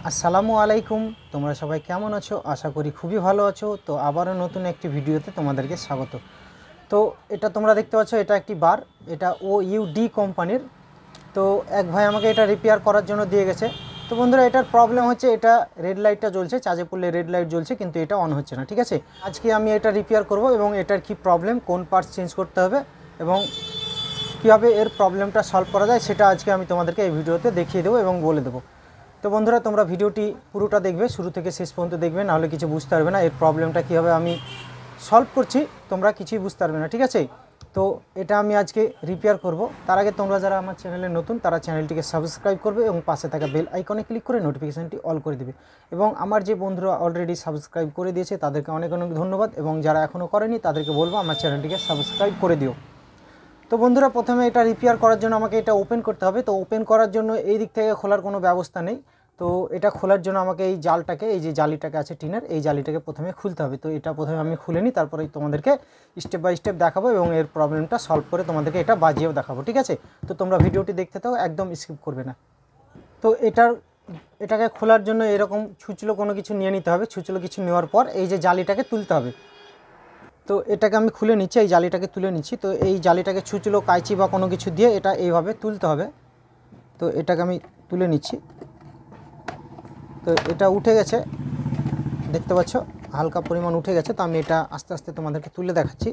আসসালামু আলাইকুম। তোমরা সবাই কেমন আছো? আশা করি খুবই ভালো আছো। তো আবারও নতুন একটি ভিডিওতে তোমাদেরকে স্বাগত। তো এটা তোমরা দেখতে পাচ্ছ, এটা একটি বার, এটা OUD কোম্পানির। তো এক ভাই আমাকে এটা রিপেয়ার করার জন্য দিয়ে গেছে। তো বন্ধুরা, এটার প্রবলেম হচ্ছে এটা রেড লাইটটা জ্বলছে, চার্জে পড়লে রেড লাইট জ্বলছে, কিন্তু এটা অন হচ্ছে না। ঠিক আছে, আজকে আমি এটা রিপেয়ার করব এবং এটার কি প্রবলেম, কোন পার্টস চেঞ্জ করতে হবে এবং কীভাবে এর প্রবলেমটা সলভ করা যায় সেটা আজকে আমি তোমাদেরকে এই ভিডিওতে দেখিয়ে দেবো এবং বলে দেবো। তো বন্ধুরা, তোমরা ভিডিওটি পুরোটা দেখবে, শুরু থেকে শেষ পর্যন্ত দেখবে, নাহলে কিছু বুঝতে পারবে না। এর প্রবলেমটা কীভাবে আমি সলভ করছি তোমরা কিছুই বুঝতে পারবে না। ঠিক আছে, তো এটা আমি আজকে রিপেয়ার করব। তার আগে তোমরা যারা আমার চ্যানেলে নতুন তারা চ্যানেলটিকে সাবস্ক্রাইব করবে এবং পাশে থাকা বেল আইকনে ক্লিক করে নোটিফিকেশানটি অল করে দেবে। এবং আমার যে বন্ধুরা অলরেডি সাবস্ক্রাইব করে দিয়েছে তাদেরকে অনেক অনেক ধন্যবাদ, এবং যারা এখনও করেনি তাদেরকে বলবো আমার চ্যানেলটিকে সাবস্ক্রাইব করে দিও। তো বন্ধুরা, প্রথমে এটা রিপেয়ার করার জন্য আমাকে এটা ওপেন করতে হবে। তো ওপেন করার জন্য এই দিক থেকে খোলার কোনো ব্যবস্থা নেই। তো এটা খোলার জন্য আমাকে এই জালটাকে, এই যে জালিটাকে আছে টিনের, এই জালিটাকে প্রথমে খুলতে হবে। তো এটা প্রথমে আমি খুলে নিই, তারপরে তোমাদেরকে স্টেপ বাই স্টেপ দেখাবো এবং এর প্রবলেমটা সলভ করে তোমাদেরকে এটা বাজিয়েও দেখাবো। ঠিক আছে, তো তোমরা ভিডিওটি দেখতে থাকো, একদম স্কিপ করবে না। তো এটাকে খোলার জন্য এরকম ছুঁচলো কোনো কিছু নিয়ে নিতে হবে। ছুঁচলো কিছু নেওয়ার পর এই যে জালিটাকে তুলতে হবে। তো এটাকে আমি খুলে নিচ্ছি, এই জালিটাকে তুলে নিচ্ছি। তো এই জালিটাকে ছুঁচলো, কাঁচি বা কোনো কিছু দিয়ে এটা এইভাবে তুলতে হবে। তো এটাকে আমি তুলে নিচ্ছি। তো এটা উঠে গেছে, দেখতে পাচ্ছ হালকা পরিমাণ উঠে গেছে। তো আমি এটা আস্তে আস্তে তোমাদেরকে তুলে দেখাচ্ছি।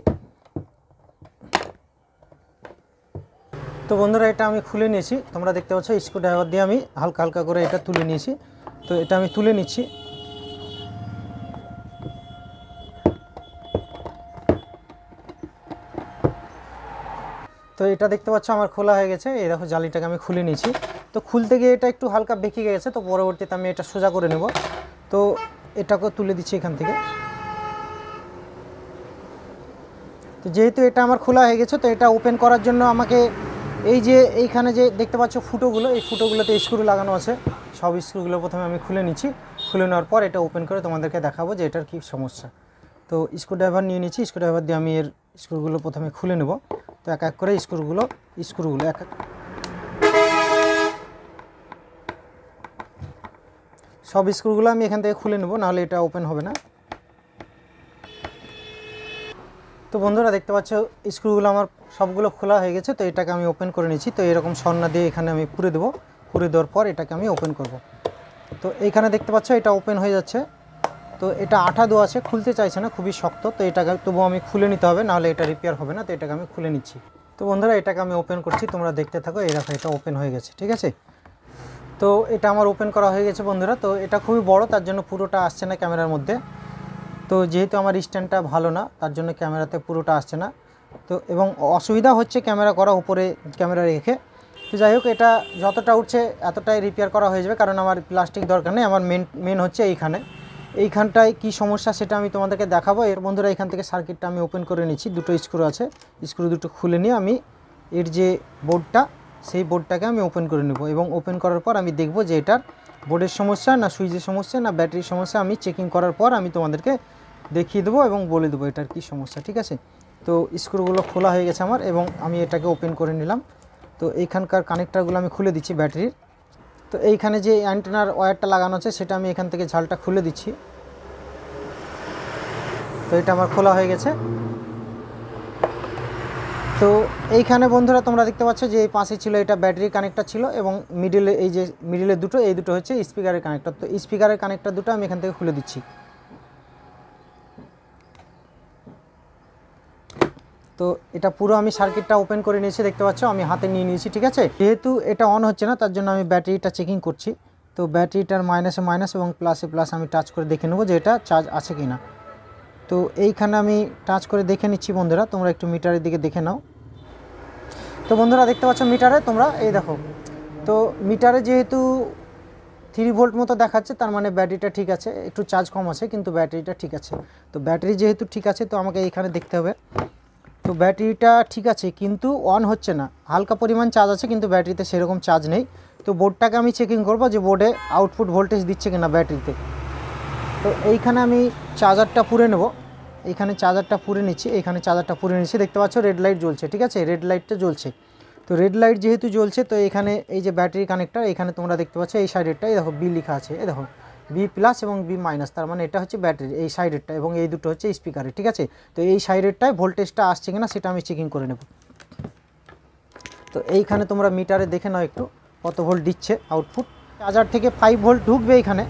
তো বন্ধুরা, এটা আমি খুলে নিয়েছি, তোমরা দেখতে পাচ্ছ স্ক্রুড্রাইভার দিয়ে আমি হালকা হালকা করে এটা তুলে নিয়েছি। তো এটা আমি তুলে নিচ্ছি। তো এটা দেখতে পাচ্ছ আমার খোলা হয়ে গেছে। এই দেখো জালিটাকে আমি খুলে নিয়েছি। তো খুলতে গিয়ে এটা একটু হালকা বেঁকে গেছে, তো পরবর্তীতে আমি এটা সোজা করে নেব। তো এটাকে তুলে দিচ্ছি এখান থেকে। তো যেহেতু এটা আমার খোলা হয়ে গেছে, তো এটা ওপেন করার জন্য আমাকে এই যে এইখানে যে দেখতে পাচ্ছ ফুটোগুলো, এই ফুটোগুলোতে স্ক্রু লাগানো আছে। সব স্ক্রুগুলো প্রথমে আমি খুলে নিচ্ছি। খুলে নেওয়ার পর এটা ওপেন করে তোমাদেরকে দেখাবো যে এটার কী সমস্যা। তো স্ক্রুড্রাইভার নিয়ে নিচ্ছি, স্ক্রুড্রাইভার দিয়ে আমি এর স্ক্রুগুলো প্রথমে খুলে নেব। তো এক এক করে স্ক্রুগুলো এক এক সব স্ক্রুগুলো আমি এখান থেকে খুলে নেব, নাহলে এটা ওপেন হবে না। তো বন্ধুরা, দেখতে পাচ্ছ স্ক্রুগুলো আমার সবগুলো খোলা হয়ে গেছে। তো এটাকে আমি ওপেন করে নিচ্ছি। তো এরকম সন্না দিয়ে এখানে আমি পুরে দেবো। পুরে দেওয়ার পর এটাকে আমি ওপেন করব। তো এইখানে দেখতে পাচ্ছ এটা ওপেন হয়ে যাচ্ছে। তো এটা আঠা দেওয়া আছে, খুলতে চাইছে না, খুবই শক্ত। তো এটাকে তবুও আমি খুলে নিতে হবে, নাহলে এটা রিপেয়ার হবে না। তো এটাকে আমি খুলে নিচ্ছি। তো বন্ধুরা, এটাকে আমি ওপেন করছি, তোমরা দেখতে থাকো। এই দেখো এটা ওপেন হয়ে গেছে। ঠিক আছে, তো এটা আমার ওপেন করা হয়ে গেছে বন্ধুরা। তো এটা খুবই বড়, তার জন্য পুরোটা আসছে না ক্যামেরার মধ্যে। তো যেহেতু আমার স্ট্যান্ডটা ভালো না, তার জন্য ক্যামেরাতে পুরোটা আসছে না। তো এবং অসুবিধা হচ্ছে ক্যামেরা করা উপরে, ক্যামেরা রেখে। তো যাই হোক, এটা যতটা উঠছে এতটাই রিপেয়ার করা হয়ে যাবে, কারণ আমার প্লাস্টিক দরকার নেই। আমার মেন হচ্ছে এইখানটায় কি সমস্যা সেটা আমি তোমাদেরকে দেখাবো। এর বন্ধুরা, এখান থেকে সার্কিটটা আমি ওপেন করে নিচ্ছি। দুটো স্ক্রু আছে, স্ক্রু দুটো খুলে নিয়ে আমি এর যে বোর্ডটা, সেই বোর্ডটাকে আমি ওপেন করে নেব। এবং ওপেন করার পর আমি দেখব যে এটার বোর্ডের সমস্যা না সুইচের সমস্যা না ব্যাটারির সমস্যা। আমি চেকিং করার পর আমি তোমাদেরকে দেখিয়ে দেবো এবং বলে দেবো এটার কি সমস্যা। ঠিক আছে, তো স্ক্রুগুলো খোলা হয়ে গেছে আমার, এবং আমি এটাকে ওপেন করে নিলাম। তো এইখানকার কানেক্টারগুলো আমি খুলে দিচ্ছি ব্যাটারির। তো এইখানে যে অ্যান্টেনার ওয়্যারটা লাগানো আছে সেটা আমি এখান থেকে ঝালটা খুলে দিচ্ছি। তো এটা আমার খোলা হয়ে গেছে। তো এইখানে বন্ধুরা তোমরা দেখতে পাচ্ছ যে এই পাশে ছিল এটা ব্যাটারি কানেক্টর ছিল, এবং মিডিলে এই যে মিডিলে দুটো, এই দুটো হচ্ছে স্পিকারের কানেক্টর। তো স্পিকারের কানেক্টর দুটো আমি এখান থেকে খুলে দিচ্ছি। তো এটা পুরো আমি সার্কিটটা ওপেন করে নিয়েছি, দেখতে পাচ্ছ আমি হাতে নিয়ে নিয়েছি। ঠিক আছে, যেহেতু এটা অন হচ্ছে না, তার জন্য আমি ব্যাটারিটা চেকিং করছি। তো ব্যাটারিটার মাইনাসে মাইনাস এবং প্লাসে প্লাস আমি টাচ করে দেখে নেবো যে এটা চার্জ আছে কি না। তো এইখানে আমি টাচ করে দেখে নিচ্ছি বন্ধুরা, তোমরা একটু মিটারের দিকে দেখে নাও। তো বন্ধুরা, দেখতে পাচ্ছ মিটারে তোমরা, এই দেখো। তো মিটারে যেহেতু 3 ভোল্ট মতো দেখাচ্ছে, তার মানে ব্যাটারিটা ঠিক আছে। একটু চার্জ কম আছে কিন্তু ব্যাটারিটা ঠিক আছে। তো ব্যাটারি যেহেতু ঠিক আছে, তো আমাকে এইখানে দেখতে হবে। তো ব্যাটারিটা ঠিক আছে কিন্তু অন হচ্ছে না, হালকা পরিমাণ চার্জ আছে কিন্তু ব্যাটারিতে সেরকম চার্জ নেই। তো বোর্ডটাকে আমি চেকিং করব যে বোর্ডে আউটপুট ভোল্টেজ দিচ্ছে কিনা ব্যাটারিতে। তো এইখানে আমি চার্জারটা পুরে নেব। এইখানে চার্জারটা পুরে নিচ্ছি, এইখানে চার্জারটা পুরে নিচ্ছি। দেখতে পাচ্ছ রেড লাইট জ্বলছে। ঠিক আছে, রেড লাইটটা জ্বলছে। তো রেড লাইট যেহেতু জ্বলছে তো এখানে এই যে ব্যাটারি কানেক্টার, এখানে তোমরা দেখতে পাচ্ছ এই সাইডেরটা, এই দেখো বি লেখা আছে, এই দেখো বি প্লাস এবং বি মাইনাস, তার মানে এটা হচ্ছে ব্যাটারি এই সাইডেরটা এবং এই দুটো হচ্ছে স্পিকারে, ঠিক আছে। তো এই সাইডেরটায় ভোল্টেজটা আসছে কিনা সেটা আমি চেকিং করে নেব। তো এইখানে তোমরা মিটারে দেখে নাও একটু কত ভোল্ট দিচ্ছে আউটপুট। চার্জার থেকে 5 ভোল্ট ঢুকবে এইখানে,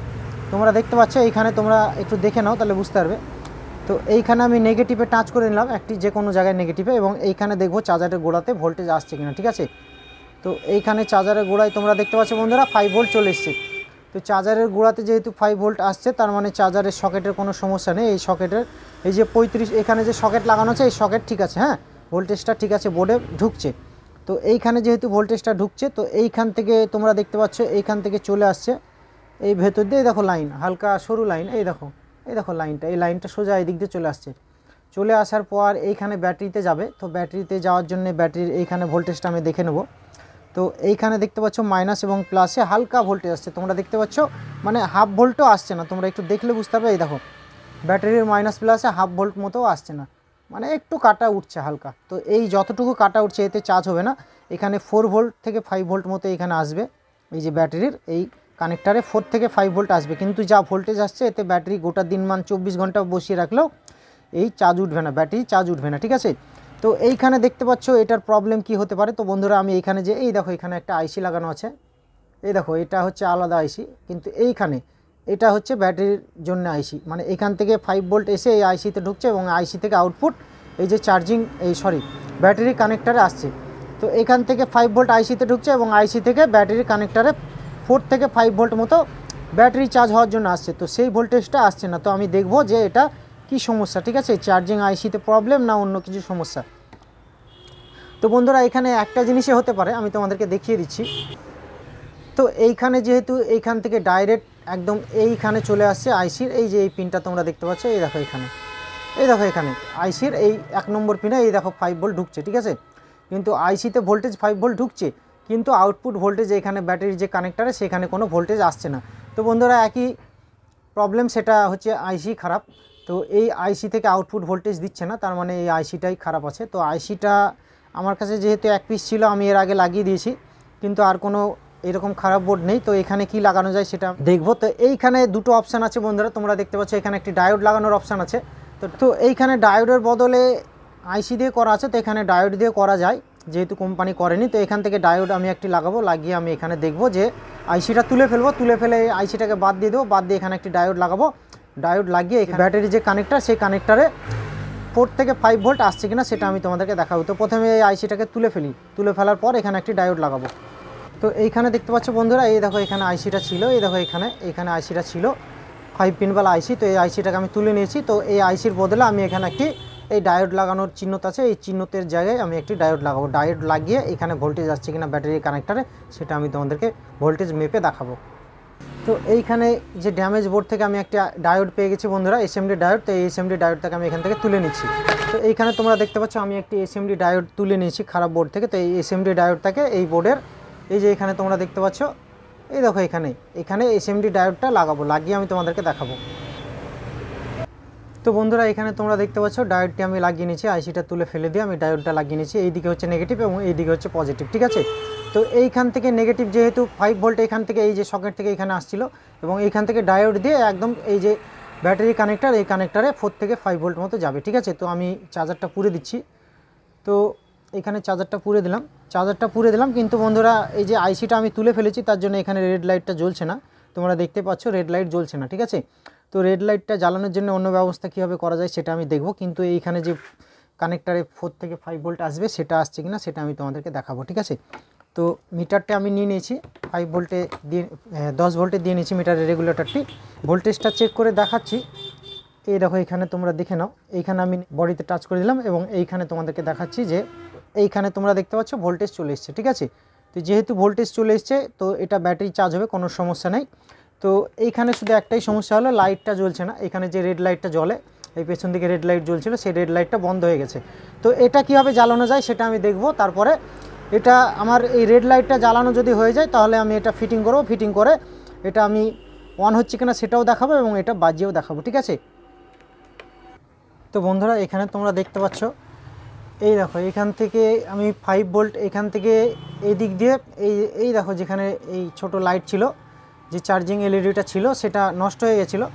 তোমরা দেখতে পাচ্ছ এইখানে, তোমরা একটু দেখে নাও তাহলে বুঝতে পারবে। তো এইখানে আমি নেগেটিভে টাচ করে নিলাম একটি যে কোনো জায়গায় নেগেটিভে, এবং এইখানে দেখবো চার্জারের গোড়াতে ভোল্টেজ আসছে কিনা, ঠিক আছে। তো এইখানে চার্জারের গোড়ায় তোমরা দেখতে পাচ্ছ বন্ধুরা 5 ভোল্ট চলে এসছে। তো চার্জারের গোড়াতে যেহেতু 5 ভোল্ট আসছে তার মানে চার্জারের সকেটের কোনো সমস্যা নেই। এই সকেটের এই যে 35 এখানে যে সকেট লাগানো আছে এই সকেট ঠিক আছে, হ্যাঁ ভোল্টেজটা ঠিক আছে, বোর্ডে ঢুকছে। তো এইখানে যেহেতু ভোল্টেজটা ঢুকছে তো এইখান থেকে তোমরা দেখতে পাচ্ছ এইখান থেকে চলে আসছে এই ভেতর দিয়ে, দেখো লাইন হালকা সরু লাইন, এই দেখো লাইনটা, এই লাইনটা সোজা এই দিক দিয়ে চলে আসছে। চলে আসার পর এইখানে ব্যাটারিতে যাবে। তো ব্যাটারিতে যাওয়ার জন্য ব্যাটারির এইখানে ভোল্টেজটা আমি দেখে নেব। তো এইখানে দেখতে পাচ্ছ মাইনাস এবং প্লাসে হালকা ভোল্টেজ আসছে, তোমরা দেখতে পাচ্ছ, মানে হাফ ভোল্টও আসছে না, তোমরা একটু দেখলে বুঝতে পারবে। এই দেখো ব্যাটারির মাইনাস প্লাসে হাফ ভোল্ট মতো আসছে না, মানে একটু কাটা উঠছে হালকা। তো এই যতটুকু কাটা উঠছে এতে চার্জ হবে না। এখানে 4 ভোল্ট থেকে 5 ভোল্ট মতো এখানে আসবে, এই যে ব্যাটারির এই কানেক্টারে 4 থেকে 5 ভোল্ট আসবে, কিন্তু যা ভোল্টেজ আসছে এতে ব্যাটারি গোটা দিনমান 24 ঘন্টা বসিয়ে রাখলেও এই চার্জ উঠবে না, ব্যাটারি চার্জ উঠবে না, ঠিক আছে। তো এইখানে দেখতে পাচ্ছ এটার প্রবলেম কি হতে পারে। তো বন্ধুরা আমি এইখানে যে এই দেখো এখানে একটা আইসি লাগানো আছে, এই দেখো এটা হচ্ছে আলাদা আইসি, কিন্তু এইখানে এটা হচ্ছে ব্যাটারির জন্য আইসি, মানে এখান থেকে 5 ভোল্ট এসে এই আইসিতে ঢুকছে এবং আইসি থেকে আউটপুট এই যে চার্জিং ব্যাটারি কানেক্টারে আসছে। তো এখান থেকে 5 ভোল্ট আইসিতে ঢুকছে এবং আইসি থেকে ব্যাটারি কানেক্টারে 4 থেকে 5 ভোল্ট মতো ব্যাটারি চার্জ হওয়ার জন্য আসছে। তো সেই ভোল্টেজটা আসছে না, তো আমি দেখব যে এটা কি সমস্যা, ঠিক আছে, চার্জিং আইসিতে প্রবলেম না অন্য কিছু সমস্যা। তো বন্ধুরা এখানে একটা জিনিসই হতে পারে, আমি তোমাদেরকে দেখিয়ে দিচ্ছি। তো এইখানে যেহেতু এইখান থেকে ডাইরেক্ট একদম এইখানে চলে আসছে আইসির এই যে এই পিনটা তোমরা দেখতে পাচ্ছ, এই দেখো এখানে, এই দেখো এখানে আইসির এই 1 নম্বর পিনে এই দেখো 5 ভোল্ট ঢুকছে, ঠিক আছে, কিন্তু আইসিতে ভোল্টেজ 5 ভোল্ট ঢুকছে, কিন্তু আউটপুট ভোল্টেজ এখানে ব্যাটারির যে কানেক্টারে সেখানে কোনো ভোল্টেজ আসছে না। তো বন্ধুরা একই প্রবলেম, সেটা হচ্ছে আইসি খারাপ। তো এই আইসি থেকে আউটপুট ভোল্টেজ দিচ্ছে না, তার মানে এই আইসিটাই খারাপ আছে। তো আইসিটা আমার কাছে যেহেতু 1 পিস ছিল আমি এর আগে লাগিয়ে দিয়েছি, কিন্তু আর কোনো এরকম খারাপ বোর্ড নেই। তো এখানে কি লাগানো যায় সেটা দেখব। তো এইখানে দুটো অপশান আছে বন্ধুরা, তোমরা দেখতে পাচ্ছ এখানে একটি ডায়োড লাগানোর অপশান আছে। তো এইখানে ডায়োডের বদলে আইসি দিয়ে করা আছে, তো এখানে ডায়োড দিয়ে করা যায়, যেহেতু কোম্পানি করেনি। তো এখান থেকে ডায়োড আমি একটি লাগাবো, লাগিয়ে আমি এখানে দেখব যে আইসিটা তুলে ফেলবো, তুলে ফেলে আইসিটাকে বাদ দিয়ে দেবো, বাদ দিয়ে এখানে একটি ডায়োড লাগাবো, ডায়োড লাগিয়ে ব্যাটারি যে কানেক্টার সেই কানেক্টারে 4 থেকে 5 ভোল্ট আসছে কিনা সেটা আমি তোমাদেরকে দেখাবো। তো প্রথমে এই আইসিটাকে তুলে ফেলি, তুলে ফেলার পর এখানে একটি ডায়োড লাগাবো। তো এইখানে দেখতে পাচ্ছ বন্ধুরা, এই দেখো এখানে আইসিটা ছিল, এই দেখো এইখানে আইসিটা ছিল 5 পিনওয়ালা আইসি। তো এই আইসিটাকে আমি তুলে নিয়েছি। তো এই আইসির বদলে আমি এখানে একটি এই ডায়োড লাগানোর চিহ্নত আছে, এই চিহ্নতের জায়গায় আমি একটি ডায়োড লাগাবো। ডায়োড লাগিয়ে এখানে ভোল্টেজ আসছে কিনা ব্যাটারি কানেক্টারে সেটা আমি তোমাদেরকে ভোল্টেজ মেপে দেখাবো। তো এইখানে যে ড্যামেজ বোর্ড থেকে আমি একটা ডায়োড পেয়ে গেছি বন্ধুরা, এসএমডি ডায়োড। তো এই এসএমডি ডায়োডটাকে আমি এখান থেকে তুলে নিচ্ছি। তো এইখানে তোমরা দেখতে পাচ্ছ আমি একটি এসএমডি ডায়োড তুলে নিয়েছি খারাপ বোর্ড থেকে। তো এই এসএমডি ডায়োডটাকে এই বোর্ডের এই যে এখানে তোমরা দেখতে পাচ্ছ, এই দেখো এখানে এসএমডি ডায়োডটা লাগাবো, লাগিয়ে আমি তোমাদেরকে দেখাবো। তো বন্ধুরা এখানে তোমরা দেখতে পাচ্ছ ডায়োডটি আমি লাগিয়ে নিয়েছি, আইসিটা তুলে ফেলে দিয়ে আমি ডায়োডটা লাগিয়ে নিয়েছি। এইদিকে হচ্ছে নেগেটিভ এবং এইদিকে হচ্ছে পজিটিভ, ঠিক আছে। তো এইখান থেকে নেগেটিভ যেহেতু 5 ভোল্ট এখান থেকে এই যে সকেট থেকে এখানে আসছিল, এবং এইখান থেকে ডায়োড দিয়ে একদম এই যে ব্যাটারি কানেক্টার, এই কানেক্টারে 4 থেকে 5 ভোল্ট মতো যাবে, ঠিক আছে। তো আমি চার্জারটা পুরে দিচ্ছি। তো এখানে চার্জারটা পুরে দিলাম, কিন্তু বন্ধুরা এই যে আইসিটা আমি তুলে ফেলেছি তার জন্য এখানে রেড লাইটটা জ্বলছে না, তোমরা দেখতে পাচ্ছ রেড লাইট জ্বলছে না, ঠিক আছে। তো রেড লাইটটা জ্বালানোর জন্য অন্য ব্যবস্থা কীভাবে করা যায় সেটা আমি দেখব, কিন্তু এইখানে যে কানেক্টারে 4 থেকে 5 ভোল্ট আসবে সেটা আসছে কিনা সেটা আমি তোমাদেরকে দেখাবো, ঠিক আছে। তো মিটারটা আমি নিয়ে নিয়েছি 5 ভোল্টে দিয়ে 10 ভোল্টে দিয়ে নিয়েছি মিটারের রেগুলেটরটি, ভোল্টেজটা চেক করে দেখাচ্ছি। এই দেখো এখানে তোমরা দেখে নাও, এইখানে আমি বডিতে টাচ করে দিলাম এবং এইখানে তোমাদেরকে দেখাচ্ছি যে এইখানে তোমরা দেখতে পাচ্ছ ভোল্টেজ চলে এসছে, ঠিক আছে। তো যেহেতু ভোল্টেজ চলে এসছে তো এটা ব্যাটারি চার্জ হবে, কোনো সমস্যা নেই। তো এইখানে শুধু একটাই সমস্যা হলো লাইটটা জ্বলছে না, এখানে যে রেড লাইটটা জ্বলে এই পেছন দিকে রেড লাইট জ্বলছিল সেই রেড লাইটটা বন্ধ হয়ে গেছে। তো এটা কীভাবে জ্বালানো যায় সেটা আমি দেখব, তারপরে এটা আমার এই রেড লাইটটা জ্বালানো যদি হয়ে যায় তাহলে আমি এটা ফিটিং করব, ফিটিং করে এটা আমি অন হচ্ছে কিনা সেটাও দেখাবো এবং এটা বাজিয়েও দেখাবো, ঠিক আছে। তো বন্ধুরা এখানে তোমরা দেখতে পাচ্ছ এই দেখো এখান থেকে আমি 5 ভোল্ট এখান থেকে এই দিক দিয়ে এই দেখো যেখানে এই ছোট লাইট ছিল, যে চার্জিং এলইডিটা ছিল সেটা নষ্ট হয়ে গেছিলো,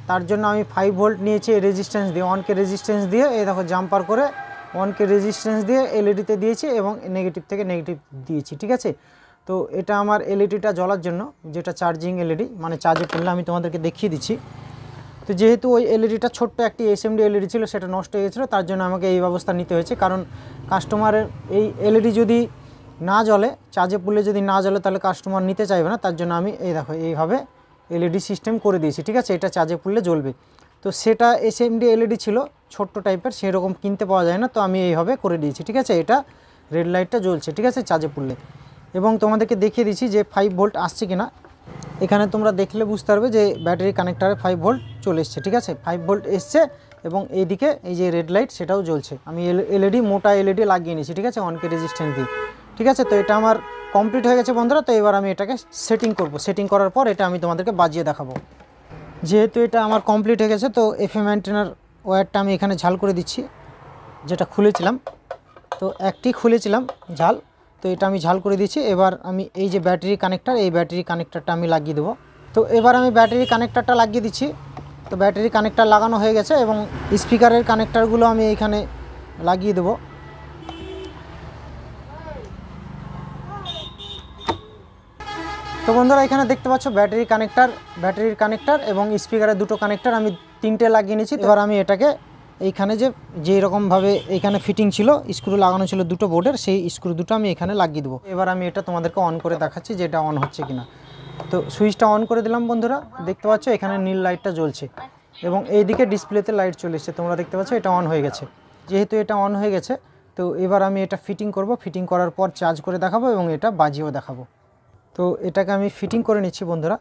তার জন্য আমি 5 ভোল্ট নিয়েছি রেজিস্ট্যান্স দিয়ে, 1K রেজিস্ট্যান্স দিয়ে এই দেখো জাম্পার করে 1K রেজিস্ট্যান্স দিয়ে এলইডিতে দিয়েছি এবং নেগেটিভ থেকে নেগেটিভ দিয়েছি। ঠিক আছে, তো এটা আমার এলইডিটা জ্বলার জন্য, যেটা চার্জিং এলইডি মানে চার্জে পড়লে আমি তোমাদেরকে দেখিয়ে দিচ্ছি। তো যেহেতু ওই এলইডিটা ছোট্ট একটি এসএমডি এলইডি ছিল, সেটা নষ্ট হয়ে গেছিলো, তার জন্য আমাকে এই ব্যবস্থা নিতে হয়েছে। কারণ কাস্টমারের এই এলইডি যদি না জ্বলে, চার্জে পড়লে যদি না জ্বলে, তাহলে কাস্টমার নিতে চাইবে না। তার জন্য আমি এই দেখো এইভাবে এলইডি সিস্টেম করে দিয়েছি। ঠিক আছে, এটা চার্জে পড়লে জ্বলবে। তো সেটা এসএমডি এলইডি ছিল ছোট্ট টাইপের, সেরকম কিনতে পাওয়া যায় না, তো আমি এইভাবে করে দিয়েছি। ঠিক আছে, এটা রেড লাইটটা জ্বলছে। ঠিক আছে, চার্জে পড়লে। এবং তোমাদেরকে দেখিয়ে দিচ্ছি যে 5 ভোল্ট আসছে কিনা। এখানে তোমরা দেখলে বুঝতে পারবে যে ব্যাটারি কানেক্টারে 5 ভোল্ট চলে এসছে। ঠিক আছে, 5 ভোল্ট এসছে এবং এইদিকে এই যে রেড লাইট সেটাও জ্বলছে। আমি এলইডি মোটা এলইডি লাগিয়ে নিয়েছি। ঠিক আছে, 1K রেজিস্ট্যান্স দিয়ে। ঠিক আছে, তো এটা আমার কমপ্লিট হয়ে গেছে বন্ধুরা। তো এবার আমি এটাকে সেটিং করব। সেটিং করার পর এটা আমি তোমাদেরকে বাজিয়ে দেখাবো। যেহেতু এটা আমার কমপ্লিট হয়ে গেছে, তো এফএম অ্যান্টেনার ওয়্যারটা আমি এখানে ঝাল করে দিচ্ছি, যেটা খুলেছিলাম। তো একটি খুলেছিলাম ঝাল, তো এটা আমি ঝাল করে দিচ্ছি। এবার আমি এই যে ব্যাটারি কানেক্টার, এই ব্যাটারি কানেক্টারটা আমি লাগিয়ে দেবো। তো এবার আমি ব্যাটারি কানেক্টারটা লাগিয়ে দিচ্ছি। তো ব্যাটারি কানেক্টার লাগানো হয়ে গেছে এবং স্পিকারের কানেক্টারগুলো আমি এইখানে লাগিয়ে দেবো। তো বন্ধুরা এখানে দেখতে পাচ্ছ ব্যাটারির কানেক্টার এবং স্পিকারের দুটো কানেক্টার আমি 3টে লাগিয়ে নিয়েছি। এবার আমি এটাকে এইখানে যেই রকমভাবে এইখানে ফিটিং ছিল, স্ক্রু লাগানো ছিল দুটো বোর্ডের, সেই স্ক্রু দুটো আমি এখানে লাগিয়ে দেবো। এবার আমি এটা তোমাদেরকে অন করে দেখাচ্ছি যে এটা অন হচ্ছে কিনা। তো সুইচটা অন করে দিলাম বন্ধুরা, দেখতে পাচ্ছ এখানে নীল লাইটটা জ্বলছে এবং এইদিকে ডিসপ্লেতে লাইট চলে এসেছে, তোমরা দেখতে পাচ্ছ এটা অন হয়ে গেছে। যেহেতু এটা অন হয়ে গেছে, তো এবার আমি এটা ফিটিং করব। ফিটিং করার পর চার্জ করে দেখাবো এবং এটা বাজিয়েও দেখাবো। তো এটাকে আমি ফিটিং করে নিচ্ছি বন্ধুরা।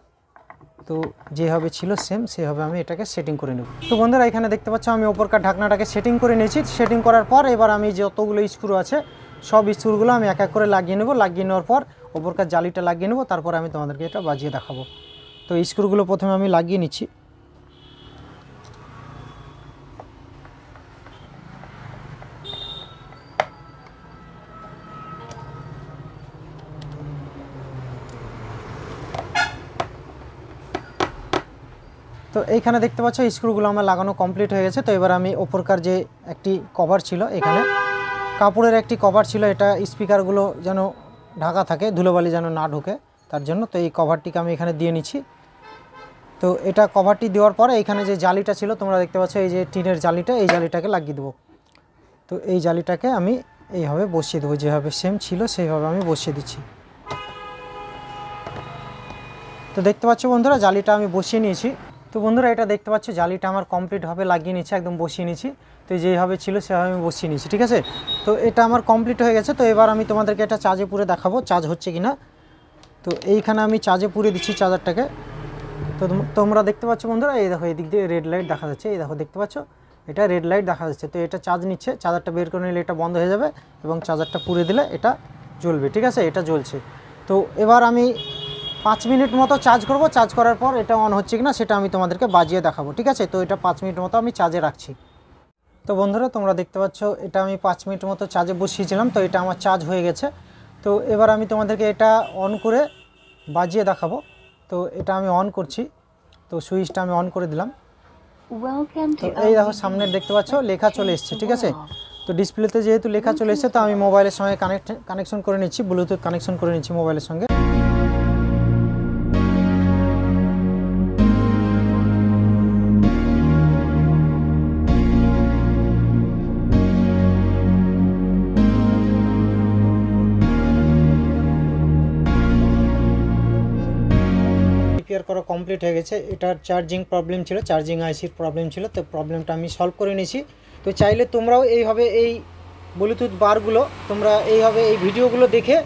তো যেভাবে ছিল সেম সেভাবে আমি এটাকে সেটিং করে নেব। তো বন্ধুরা এখানে দেখতে পাচ্ছ আমি ওপরকার ঢাকনাটাকে সেটিং করে নিয়েছি। সেটিং করার পর এবার আমি যতগুলো স্ক্রু আছে সব স্ক্রুগুলো আমি এক এক করে লাগিয়ে নেব। লাগিয়ে নেওয়ার পর ওপরকার জালিটা লাগিয়ে নেব, তারপর আমি তোমাদেরকে এটা বাজিয়ে দেখাবো। তো স্ক্রুগুলো প্রথমে আমি লাগিয়ে নিচ্ছি। তো এইখানে দেখতে পাচ্ছ স্ক্রুগুলো আমার লাগানো কমপ্লিট হয়ে গেছে। তো এবার আমি ওপরকার যে একটি কভার ছিল, এখানে কাপড়ের একটি কভার ছিল, এটা স্পিকারগুলো যেন ঢাকা থাকে, ধুলোবালি যেন না ঢোকে তার জন্য। তো এই কভারটিকে আমি এখানে দিয়ে নিচ্ছি। তো এটা কভারটি দেওয়ার পরে এখানে যে জালিটা ছিল তোমরা দেখতে পাচ্ছ, এই যে টিনের জালিটা, এই জালিটাকে লাগিয়ে দেবো। তো এই জালিটাকে আমি এইভাবে বসিয়ে দেবো, যেভাবে সেম ছিল সেইভাবে আমি বসিয়ে দিচ্ছি। তো দেখতে পাচ্ছ বন্ধুরা জালিটা আমি বসিয়ে নিয়েছি। তো বন্ধুরা এটা দেখতে পাচ্ছ জালিটা আমার কমপ্লিটভাবে লাগিয়ে নিয়েছি, একদম বসিয়ে নিয়েছি। তো যেভাবে ছিল সেভাবে আমি বসিয়ে নিয়েছি। ঠিক আছে, তো এটা আমার কমপ্লিট হয়ে গেছে। তো এবার আমি তোমাদেরকে এটা চার্জে পুরে দেখাবো চার্জ হচ্ছে কি না। তো এইখানে আমি চার্জে পুরে দিচ্ছি চার্জারটাকে। তো তোমরা দেখতে পাচ্ছ বন্ধুরা, এই দেখো এই দিক দিয়ে রেড লাইট দেখা যাচ্ছে, এই দেখো দেখতে পাচ্ছ এটা রেড লাইট দেখা যাচ্ছে। তো এটা চার্জ নিচ্ছে, চার্জারটা বের করে নিলে এটা বন্ধ হয়ে যাবে এবং চার্জারটা পুরে দিলে এটা জ্বলবে। ঠিক আছে, এটা জ্বলছে। তো এবার আমি 5 মিনিট মতো চার্জ করব। চার্জ করার পর এটা অন হচ্ছে কিনা সেটা আমি তোমাদেরকে বাজিয়ে দেখাবো। ঠিক আছে, তো এটা 5 মিনিট মতো আমি চার্জে রাখছি। তো বন্ধুরা তোমরা দেখতে পাচ্ছ এটা আমি 5 মিনিট মতো চার্জে বসিয়েছিলাম। তো এটা আমার চার্জ হয়ে গেছে। তো এবার আমি তোমাদেরকে এটা অন করে বাজিয়ে দেখাবো। তো এটা আমি অন করছি। তো সুইচটা আমি অন করে দিলাম। তো এই দেখো সামনে দেখতে পাচ্ছ লেখা চলে এসছে। ঠিক আছে, তো ডিসপ্লেতে যেহেতু লেখা চলে এসছে, তো আমি মোবাইলের সঙ্গে কানেকশন করে নিচ্ছি, ব্লুটুথ কানেকশন করে নিচ্ছি মোবাইলের সঙ্গে। রিপেয়ার করা কমপ্লিট হয়ে গেছে। এটার চার্জিং প্রবলেম ছিল, চার্জিং আইসির প্রবলেম ছিল। তো প্রবলেমটা আমি সলভ করে নিয়েছি। তো চাইলে তোমরাও এইভাবে এই ব্লুটুথ বারগুলো তোমরা এইভাবে এই ভিডিওগুলো দেখে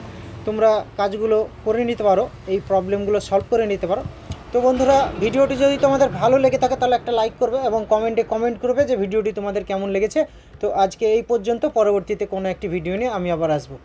তোমরা কাজগুলো করে নিতে পারো, এই প্রবলেমগুলো সলভ করে নিতে পারো। তো বন্ধুরা ভিডিওটি যদি তোমাদের ভালো লেগে থাকে তাহলে একটা লাইক করবে এবং কমেন্টে কমেন্ট করবে যে ভিডিওটি তোমাদের কেমন লেগেছে। তো আজকে এই পর্যন্ত, পরবর্তীতে কোনো একটি ভিডিও নিয়ে আমি আবার আসবো।